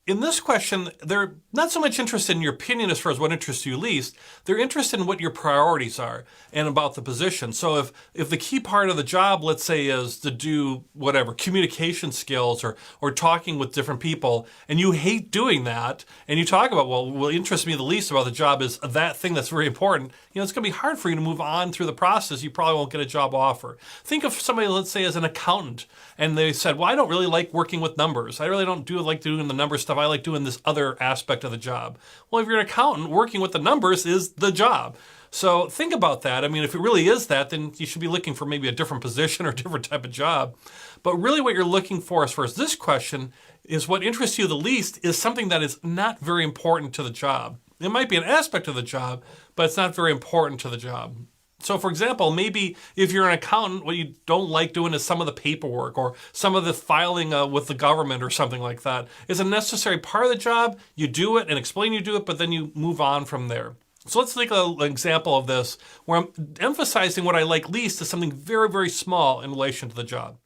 in this question, they're not so much interested in your opinion as far as what interests you least. They're interested in what your priorities are and about the position. So if the key part of the job, let's say, is to do whatever, communication skills or talking with different people, and you hate doing that, and you talk about, well, what interests me the least about the job is that thing that's very important, it's going to be hard for you to move on through the process. You probably won't get a job offer. Think of somebody, let's say, as an accountant, and they said, well, I don't really like working with numbers. I really don't like doing the number stuff. I like doing this other aspect of the job. Well, if you're an accountant, working with the numbers is the job. So think about that. I mean, if it really is that, then you should be looking for maybe a different position or a different type of job. But really what you're looking for as far as this question is what interests you the least is something that is not very important to the job. It might be an aspect of the job, but it's not very important to the job. So for example, maybe if you're an accountant, what you don't like doing is some of the paperwork or some of the filing with the government or something like that. It's a necessary part of the job. You do it and explain you do it, but then you move on from there. So let's take an example of this where I'm emphasizing what I like least is something very, very small in relation to the job.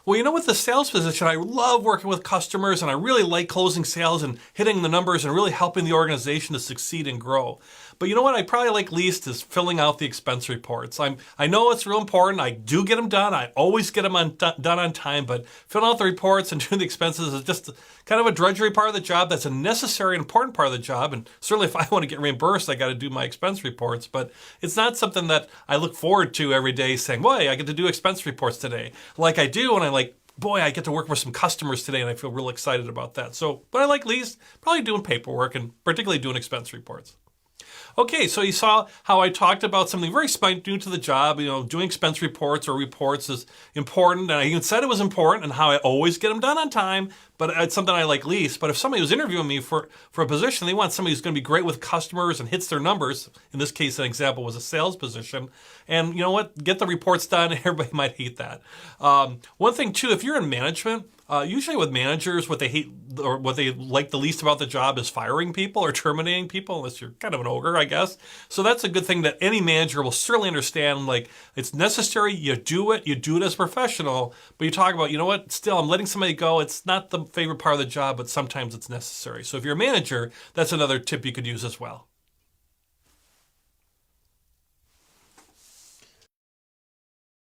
Well, with the sales position, I love working with customers and I really like closing sales and hitting the numbers and really helping the organization to succeed and grow. But you know what I probably like least is filling out the expense reports. I know it's real important. I do get them done. I always get them done on time, but filling out the reports and doing the expenses is just kind of a drudgery part of the job. That's a necessary and important part of the job. And certainly if I want to get reimbursed, I got to do my expense reports, but it's not something that I look forward to every day saying, boy, I get to do expense reports today. Like I do when boy, I get to work with some customers today and I feel real excited about that. So what I like least, probably doing paperwork and particularly doing expense reports. Okay, so you saw how I talked about something very new to the job. Doing expense reports or reports is important. And I even said it was important and how I always get them done on time, but it's something I like least. But if somebody was interviewing me for a position, they want somebody who's going to be great with customers and hits their numbers. In this case, an example was a sales position. And you know what? Get the reports done. Everybody might hate that. One thing too, if you're in management, usually with managers, what they hate or what they like the least about the job is firing people or terminating people, unless you're kind of an ogre, I guess. So that's a good thing that any manager will certainly understand. Like, it's necessary, you do it as a professional, but you talk about, you know what, still, I'm letting somebody go. It's not the favorite part of the job, but sometimes it's necessary. So if you're a manager, that's another tip you could use as well.